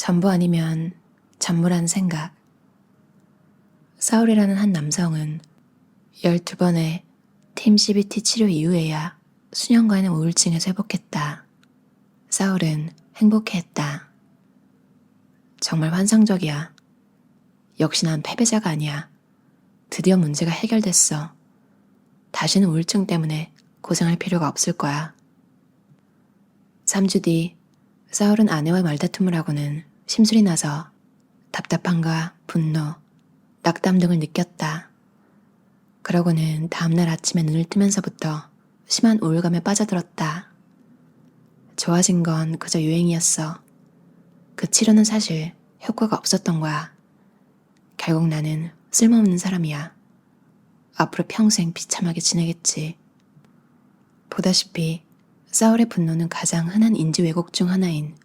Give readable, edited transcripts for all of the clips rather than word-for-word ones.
전부 아니면 전무라는 생각. 사울이라는 한 남성은 12번의 팀 CBT 치료 이후에야 수년간의 우울증에서 회복했다. 사울은 행복해했다. 정말 환상적이야. 역시 난 패배자가 아니야. 드디어 문제가 해결됐어. 다시는 우울증 때문에 고생할 필요가 없을 거야. 3주 뒤 사울은 아내와 말다툼을 하고는 심술이 나서 답답함과 분노, 낙담 등을 느꼈다. 그러고는 다음날 아침에 눈을 뜨면서부터 심한 우울감에 빠져들었다. 좋아진 건 그저 유행이었어. 그 치료는 사실 효과가 없었던 거야. 결국 나는 쓸모없는 사람이야. 앞으로 평생 비참하게 지내겠지. 보다시피 사울의 분노는 가장 흔한 인지 왜곡 중 하나인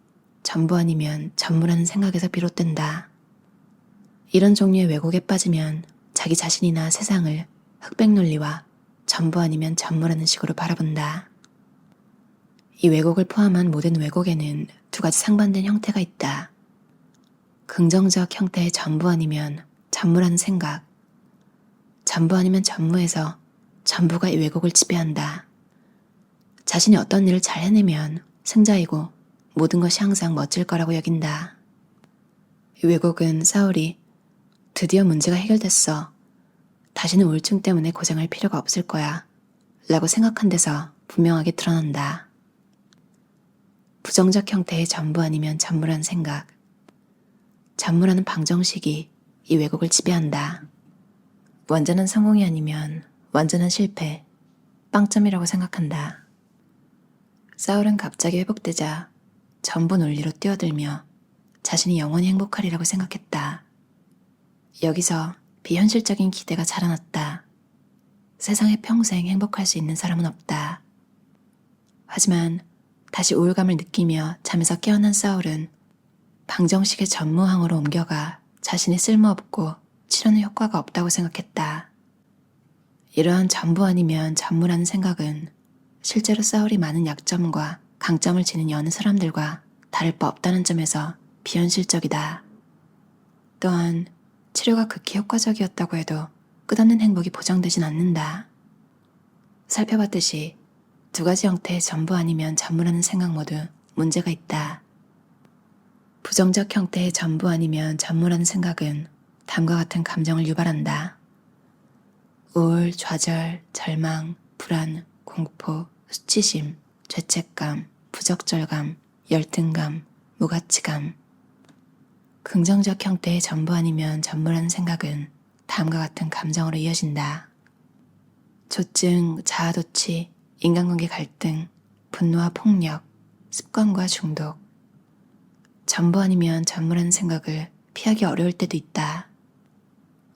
전부 아니면 전무라는 생각에서 비롯된다. 이런 종류의 왜곡에 빠지면 자기 자신이나 세상을 흑백 논리와 전부 아니면 전무라는 식으로 바라본다. 이 왜곡을 포함한 모든 왜곡에는 두 가지 상반된 형태가 있다. 긍정적 형태의 전부 아니면 전무라는 생각. 전부 아니면 전무에서 전부가 이 왜곡을 지배한다. 자신이 어떤 일을 잘 해내면 승자이고 모든 것이 항상 멋질 거라고 여긴다. 이 왜곡은 사울이 드디어 문제가 해결됐어. 다시는 우울증 때문에 고생할 필요가 없을 거야. 라고 생각한 데서 분명하게 드러난다. 부정적 형태의 전부 아니면 전무라는 생각. 전무라는 방정식이 이 왜곡을 지배한다. 완전한 성공이 아니면 완전한 실패, 빵점이라고 생각한다. 사울은 갑자기 회복되자 전부 논리로 뛰어들며 자신이 영원히 행복하리라고 생각했다. 여기서 비현실적인 기대가 자라났다. 세상에 평생 행복할 수 있는 사람은 없다. 하지만 다시 우울감을 느끼며 잠에서 깨어난 사울은 방정식의 전무항으로 옮겨가 자신이 쓸모없고 치료는 효과가 없다고 생각했다. 이러한 전부 아니면 전무라는 생각은 실제로 사울이 많은 약점과 강점을 지닌 여느 사람들과 다를 바 없다는 점에서 비현실적이다. 또한 치료가 극히 효과적이었다고 해도 끝없는 행복이 보장되진 않는다. 살펴봤듯이 두 가지 형태의 전부 아니면 전무라는 생각 모두 문제가 있다. 부정적 형태의 전부 아니면 전무라는 생각은 다음과 같은 감정을 유발한다. 우울, 좌절, 절망, 불안, 공포, 수치심, 죄책감, 부적절감, 열등감, 무가치감. 긍정적 형태의 전부 아니면 전무라는 생각은 다음과 같은 감정으로 이어진다. 조증, 자아도취, 인간관계 갈등, 분노와 폭력, 습관과 중독. 전부 아니면 전무라는 생각을 피하기 어려울 때도 있다.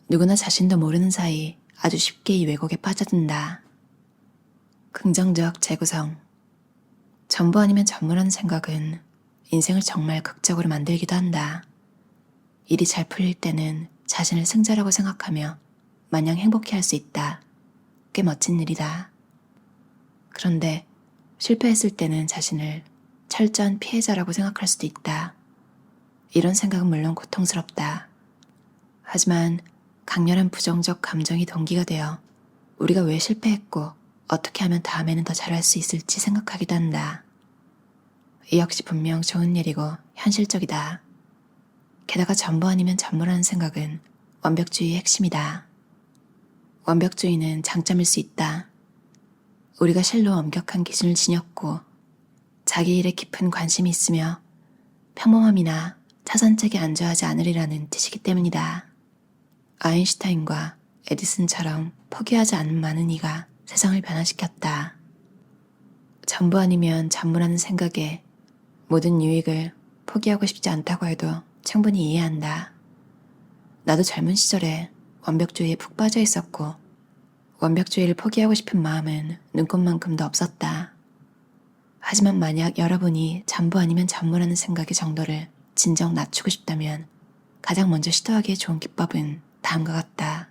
누구나 자신도 모르는 사이 아주 쉽게 이 왜곡에 빠져든다. 긍정적 재구성. 전부 아니면 전무라는 생각은 인생을 정말 극적으로 만들기도 한다. 일이 잘 풀릴 때는 자신을 승자라고 생각하며 마냥 행복해할 수 있다. 꽤 멋진 일이다. 그런데 실패했을 때는 자신을 철저한 피해자라고 생각할 수도 있다. 이런 생각은 물론 고통스럽다. 하지만 강렬한 부정적 감정이 동기가 되어 우리가 왜 실패했고 어떻게 하면 다음에는 더 잘할 수 있을지 생각하기도 한다. 이 역시 분명 좋은 일이고 현실적이다. 게다가 전부 아니면 전무라는 생각은 완벽주의의 핵심이다. 완벽주의는 장점일 수 있다. 우리가 실로 엄격한 기준을 지녔고 자기 일에 깊은 관심이 있으며 평범함이나 타산책에 안주하지 않으리라는 뜻이기 때문이다. 아인슈타인과 에디슨처럼 포기하지 않은 많은 이가 세상을 변화시켰다. 전부 아니면 전무라는 생각에 모든 유익을 포기하고 싶지 않다고 해도 충분히 이해한다. 나도 젊은 시절에 완벽주의에 푹 빠져 있었고 완벽주의를 포기하고 싶은 마음은 눈꽃만큼도 없었다. 하지만 만약 여러분이 전부 아니면 전무라는 생각의 정도를 진정 낮추고 싶다면 가장 먼저 시도하기에 좋은 기법은 다음과 같다.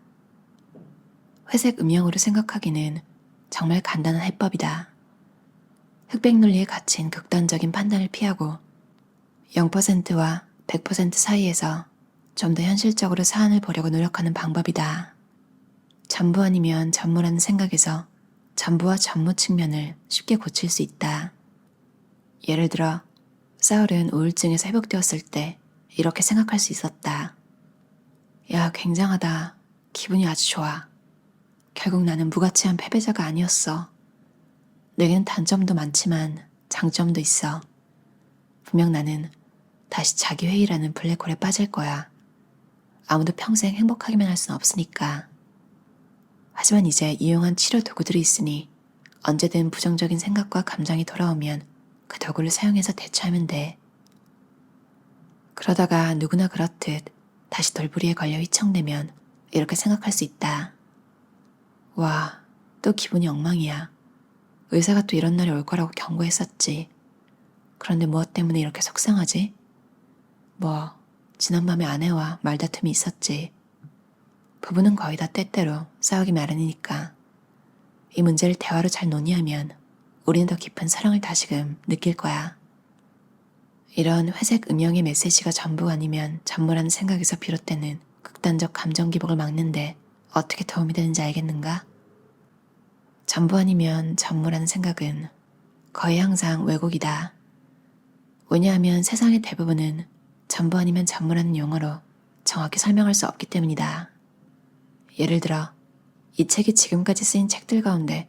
회색 음영으로 생각하기는 정말 간단한 해법이다. 흑백 논리에 갇힌 극단적인 판단을 피하고 0%와 100% 사이에서 좀 더 현실적으로 사안을 보려고 노력하는 방법이다. 전부 아니면 전무라는 생각에서 전부와 전무 측면을 쉽게 고칠 수 있다. 예를 들어 사울은 우울증에서 회복되었을 때 이렇게 생각할 수 있었다. 야, 굉장하다. 기분이 아주 좋아. 결국 나는 무가치한 패배자가 아니었어. 내게는 단점도 많지만 장점도 있어. 분명 나는 다시 자기회의라는 블랙홀에 빠질 거야. 아무도 평생 행복하게만 할 순 없으니까. 하지만 이제 이용한 치료 도구들이 있으니 언제든 부정적인 생각과 감정이 돌아오면 그 도구를 사용해서 대처하면 돼. 그러다가 누구나 그렇듯 다시 돌부리에 걸려 휘청대면 이렇게 생각할 수 있다. 와, 또 기분이 엉망이야. 의사가 또 이런 날이 올 거라고 경고했었지. 그런데 무엇 때문에 이렇게 속상하지? 뭐, 지난밤에 아내와 말다툼이 있었지. 부부는 거의 다 때때로 싸우기 마련이니까. 이 문제를 대화로 잘 논의하면 우리는 더 깊은 사랑을 다시금 느낄 거야. 이런 회색 음영의 메시지가 전부가 아니면 전무라는 생각에서 비롯되는 극단적 감정 기복을 막는데 어떻게 도움이 되는지 알겠는가? 전부 아니면 전무라는 생각은 거의 항상 왜곡이다. 왜냐하면 세상의 대부분은 전부 아니면 전무라는 용어로 정확히 설명할 수 없기 때문이다. 예를 들어 이 책이 지금까지 쓰인 책들 가운데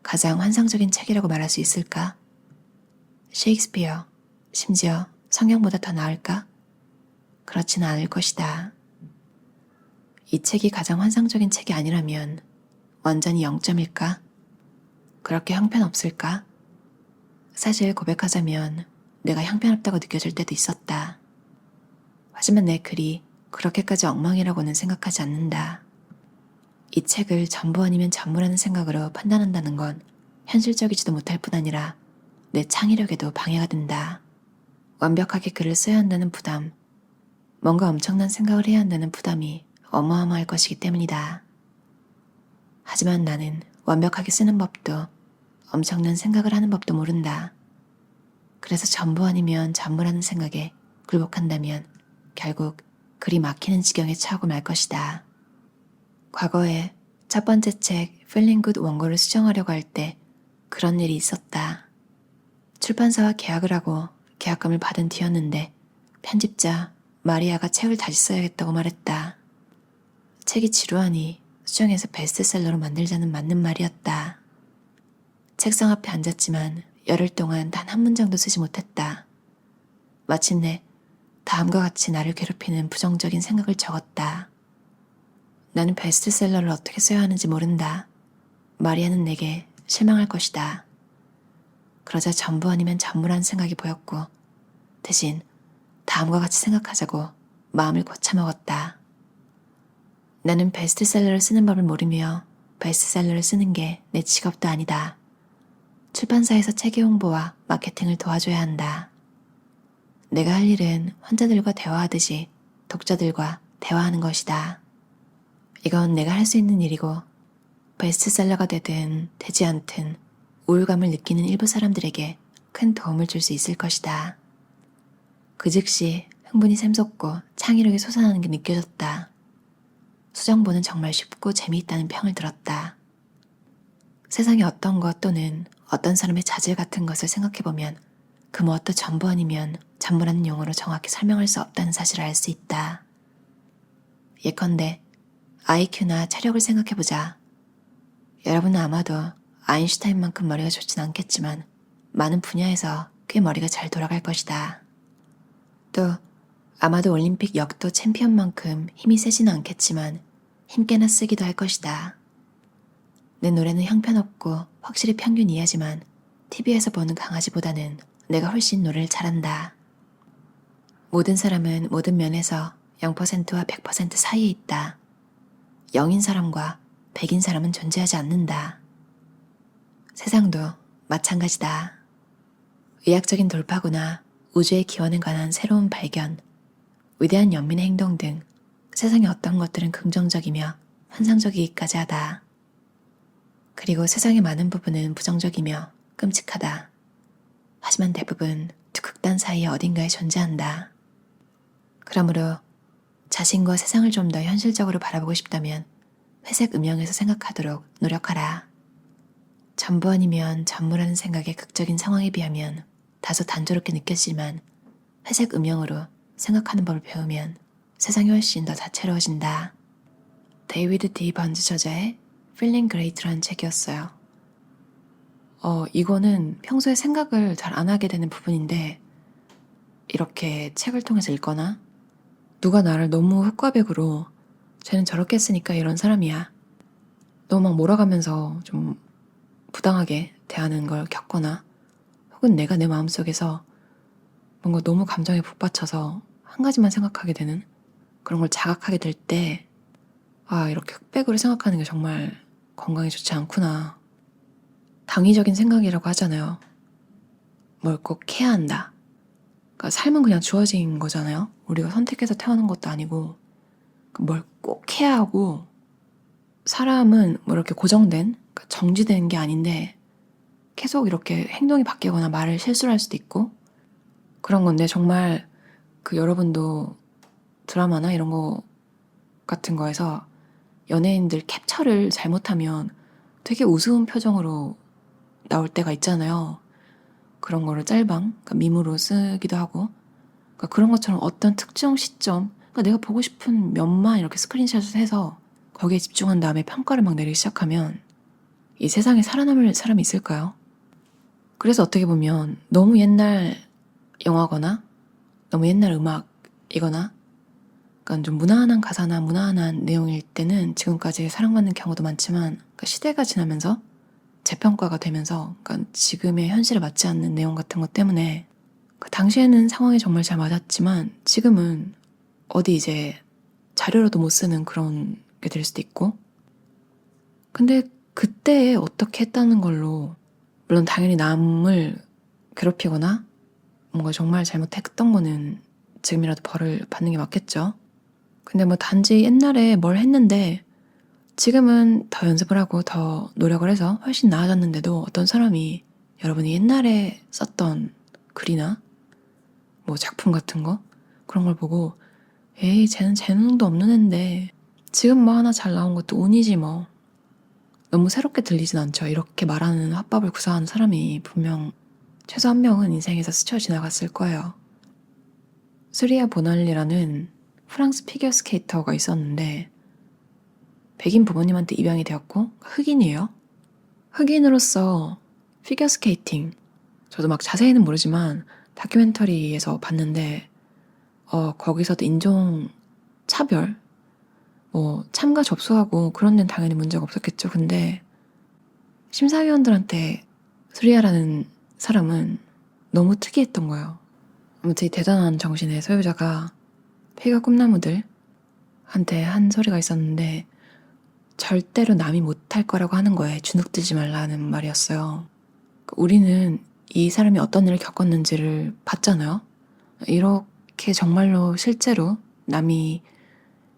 가장 환상적인 책이라고 말할 수 있을까? 셰익스피어, 심지어 성경보다 더 나을까? 그렇지는 않을 것이다. 이 책이 가장 환상적인 책이 아니라면 완전히 0점일까? 그렇게 형편없을까? 사실 고백하자면 내가 형편없다고 느껴질 때도 있었다. 하지만 내 글이 그렇게까지 엉망이라고는 생각하지 않는다. 이 책을 전부 아니면 전무라는 생각으로 판단한다는 건 현실적이지도 못할 뿐 아니라 내 창의력에도 방해가 된다. 완벽하게 글을 써야 한다는 부담, 뭔가 엄청난 생각을 해야 한다는 부담이 어마어마할 것이기 때문이다. 하지만 나는 완벽하게 쓰는 법도 엄청난 생각을 하는 법도 모른다. 그래서 전부 아니면 전무라는 생각에 굴복한다면 결국 글이 막히는 지경에 처하고 말 것이다. 과거에 첫 번째 책 Feeling Good 원고를 수정하려고 할 때 그런 일이 있었다. 출판사와 계약을 하고 계약금을 받은 뒤였는데 편집자 마리아가 책을 다시 써야겠다고 말했다. 책이 지루하니 수정해서 베스트셀러로 만들자는 맞는 말이었다. 책상 앞에 앉았지만 열흘 동안 단 한 문장도 쓰지 못했다. 마침내 다음과 같이 나를 괴롭히는 부정적인 생각을 적었다. 나는 베스트셀러를 어떻게 써야 하는지 모른다. 마리아는 내게 실망할 것이다. 그러자 전부 아니면 전무란 생각이 보였고 대신 다음과 같이 생각하자고 마음을 고쳐먹었다. 나는 베스트셀러를 쓰는 법을 모르며 베스트셀러를 쓰는 게 내 직업도 아니다. 출판사에서 책의 홍보와 마케팅을 도와줘야 한다. 내가 할 일은 환자들과 대화하듯이 독자들과 대화하는 것이다. 이건 내가 할 수 있는 일이고 베스트셀러가 되든 되지 않든 우울감을 느끼는 일부 사람들에게 큰 도움을 줄 수 있을 것이다. 그 즉시 흥분이 샘솟고 창의력이 솟아나는 게 느껴졌다. 수정본은 정말 쉽고 재미있다는 평을 들었다. 세상의 어떤 것 또는 어떤 사람의 자질 같은 것을 생각해보면 그 무엇도 전부 아니면 전무라는 용어로 정확히 설명할 수 없다는 사실을 알 수 있다. 예컨대 IQ나 체력을 생각해보자. 여러분은 아마도 아인슈타인만큼 머리가 좋진 않겠지만 많은 분야에서 꽤 머리가 잘 돌아갈 것이다. 또 아마도 올림픽 역도 챔피언만큼 힘이 세지는 않겠지만 힘께나 쓰기도 할 것이다. 내 노래는 형편없고 확실히 평균 이하지만 TV에서 보는 강아지보다는 내가 훨씬 노래를 잘한다. 모든 사람은 모든 면에서 0%와 100% 사이에 있다. 0인 사람과 100인 사람은 존재하지 않는다. 세상도 마찬가지다. 의학적인 돌파구나 우주의 기원에 관한 새로운 발견, 위대한 연민의 행동 등 세상의 어떤 것들은 긍정적이며 환상적이기까지 하다. 그리고 세상의 많은 부분은 부정적이며 끔찍하다. 하지만 대부분 두 극단 사이에 어딘가에 존재한다. 그러므로 자신과 세상을 좀 더 현실적으로 바라보고 싶다면 회색 음영에서 생각하도록 노력하라. 전부 아니면 전무라는 생각의 극적인 상황에 비하면 다소 단조롭게 느껴지지만 회색 음영으로 생각하는 법을 배우면 세상이 훨씬 더 다채로워진다. 데이비드 D. 번즈 저자의 Feeling Great라는 책이었어요. 이거는 평소에 생각을 잘 안 하게 되는 부분인데 이렇게 책을 통해서 읽거나 누가 나를 너무 흑과백으로 쟤는 저렇게 했으니까 이런 사람이야. 너무 막 몰아가면서 좀 부당하게 대하는 걸 겪거나 혹은 내가 내 마음속에서 뭔가 너무 감정에 북받쳐서 한 가지만 생각하게 되는 그런 걸 자각하게 될 때 이렇게 흑백으로 생각하는 게 정말 건강에 좋지 않구나. 당위적인 생각이라고 하잖아요. 뭘 꼭 해야 한다. 그러니까 삶은 그냥 주어진 거잖아요. 우리가 선택해서 태어난 것도 아니고 뭘 꼭 해야 하고 사람은 뭐 이렇게 고정된 그러니까 정지된 게 아닌데 계속 이렇게 행동이 바뀌거나 말을 실수를 할 수도 있고 그런 건데 정말 여러분도 드라마나 이런 거 같은 거에서 연예인들 캡처를 잘못하면 되게 우스운 표정으로 나올 때가 있잖아요. 그런 거를 짤방, 그러니까 밈으로 쓰기도 하고 그러니까 그런 것처럼 어떤 특정 시점 그러니까 내가 보고 싶은 면만 이렇게 스크린샷을 해서 거기에 집중한 다음에 평가를 막 내리기 시작하면 이 세상에 살아남을 사람이 있을까요? 그래서 어떻게 보면 너무 옛날 영화거나 너무 옛날 음악이거나 그러니까 좀 무난한 가사나 무난한 내용일 때는 지금까지 사랑받는 경우도 많지만 그러니까 시대가 지나면서 재평가가 되면서 그러니까 지금의 현실에 맞지 않는 내용 같은 것 때문에 그 당시에는 상황이 정말 잘 맞았지만 지금은 어디 이제 자료로도 못 쓰는 그런 게 될 수도 있고 근데 그때 어떻게 했다는 걸로 물론 당연히 남을 괴롭히거나 뭔가 정말 잘못했던 거는 지금이라도 벌을 받는 게 맞겠죠. 근데 뭐 단지 옛날에 뭘 했는데 지금은 더 연습을 하고 더 노력을 해서 훨씬 나아졌는데도 어떤 사람이 여러분이 옛날에 썼던 글이나 뭐 작품 같은 거 그런 걸 보고 에이 쟤는 재능도 없는 앤데 지금 뭐 하나 잘 나온 것도 운이지 뭐 너무 새롭게 들리진 않죠. 이렇게 말하는 화법을 구사하는 사람이 분명 최소 한 명은 인생에서 스쳐 지나갔을 거예요. 수리아 보날리라는 프랑스 피겨스케이터가 있었는데 백인 부모님한테 입양이 되었고 흑인이에요. 흑인으로서 피겨스케이팅 저도 막 자세히는 모르지만 다큐멘터리에서 봤는데 거기서도 인종 차별 뭐 참가 접수하고 그런 데는 당연히 문제가 없었겠죠. 근데 심사위원들한테 수리아라는 사람은 너무 특이했던 거예요. 아무튼 대단한 정신의 소유자가 피겨 꿈나무들한테 한 소리가 있었는데 절대로 남이 못할 거라고 하는 거에 주눅들지 말라는 말이었어요. 우리는 이 사람이 어떤 일을 겪었는지를 봤잖아요. 이렇게 정말로 실제로 남이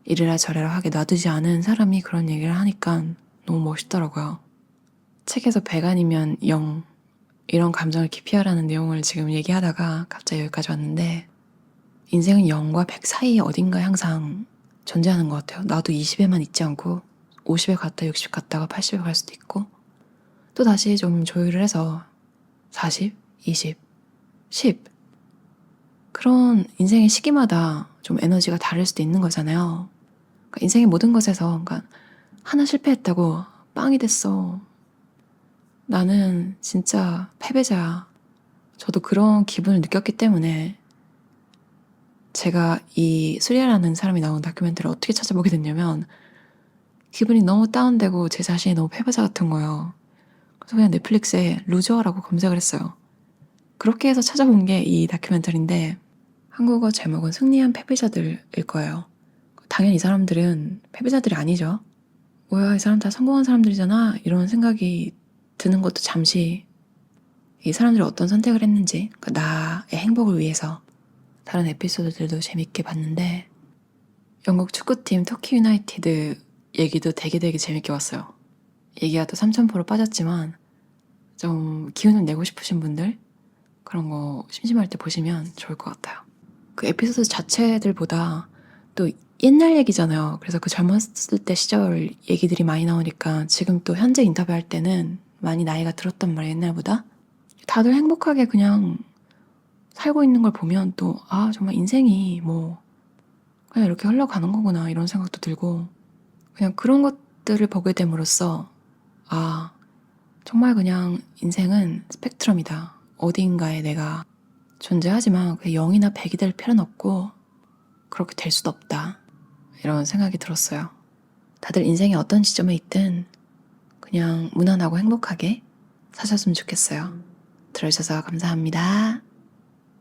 이래라 저래라 하게 놔두지 않은 사람이 그런 얘기를 하니까 너무 멋있더라고요. 책에서 100 아니면 0 이런 감정을 기피하라는 내용을 지금 얘기하다가 갑자기 여기까지 왔는데 인생은 0과 100 사이에 어딘가에 항상 존재하는 것 같아요. 나도 20에만 있지 않고 50에 갔다 60 갔다가 80에 갈 수도 있고 또 다시 좀 조율을 해서 40, 20, 10 그런 인생의 시기마다 좀 에너지가 다를 수도 있는 거잖아요. 그러니까 인생의 모든 것에서 그러니까 하나 실패했다고 빵이 됐어. 나는 진짜 패배자야. 저도 그런 기분을 느꼈기 때문에 제가 이 수리아라는 사람이 나온 다큐멘터리를 어떻게 찾아보게 됐냐면 기분이 너무 다운되고 제 자신이 너무 패배자 같은 거예요. 그래서 그냥 넷플릭스에 루저라고 검색을 했어요. 그렇게 해서 찾아본 게 이 다큐멘터리인데 한국어 제목은 승리한 패배자들일 거예요. 당연히 이 사람들은 패배자들이 아니죠. 뭐야 이 사람 다 성공한 사람들이잖아 이런 생각이 드는 것도 잠시 이 사람들이 어떤 선택을 했는지 그러니까 나의 행복을 위해서 다른 에피소드들도 재밌게 봤는데 영국 축구팀 터키 유나이티드 얘기도 되게 재밌게 봤어요. 얘기가 또 3000% 빠졌지만 좀 기운을 내고 싶으신 분들 그런 거 심심할 때 보시면 좋을 것 같아요. 그 에피소드 자체들보다 또 옛날 얘기잖아요. 그래서 그 젊었을 때 시절 얘기들이 많이 나오니까 지금 또 현재 인터뷰할 때는 많이 나이가 들었단 말이에요, 옛날보다. 다들 행복하게 그냥 살고 있는 걸 보면 또, 아, 정말 인생이 뭐, 그냥 이렇게 흘러가는 거구나, 이런 생각도 들고, 그냥 그런 것들을 보게 됨으로써, 아, 정말 그냥 인생은 스펙트럼이다. 어디인가에 내가 존재하지만 그게 0이나 100이 될 필요는 없고, 그렇게 될 수도 없다. 이런 생각이 들었어요. 다들 인생의 어떤 지점에 있든 그냥 무난하고 행복하게 사셨으면 좋겠어요. 들어주셔서 감사합니다.